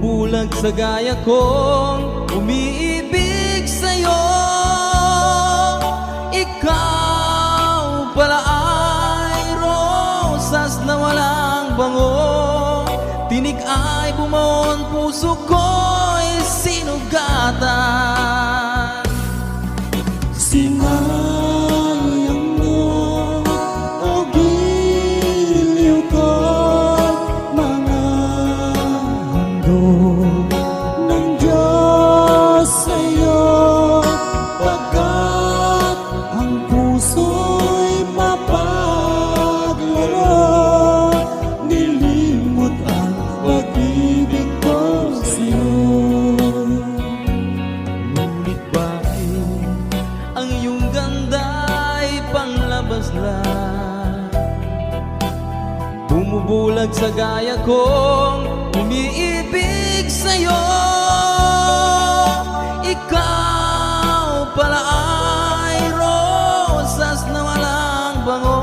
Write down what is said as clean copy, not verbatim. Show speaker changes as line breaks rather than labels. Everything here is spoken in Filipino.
Bumubulag sa gaya kong umiibig sa'yo. Ikaw pala ay rosas na walang bango. Tinig ay bumon, puso ko'y sinugatan.
Sinayang mo o giliw ko, mga handog ng Diyos sa'yo, pagkat ang puso'y mapaglaro. Nilimot ang pag-ibig ko sa'yo.
Ngunit bakit ang iyong ganda'y panglabas lang? Bumubulag sa gaya kong umiibig sa'yo. Ikaw pala ay rosas na walang bango.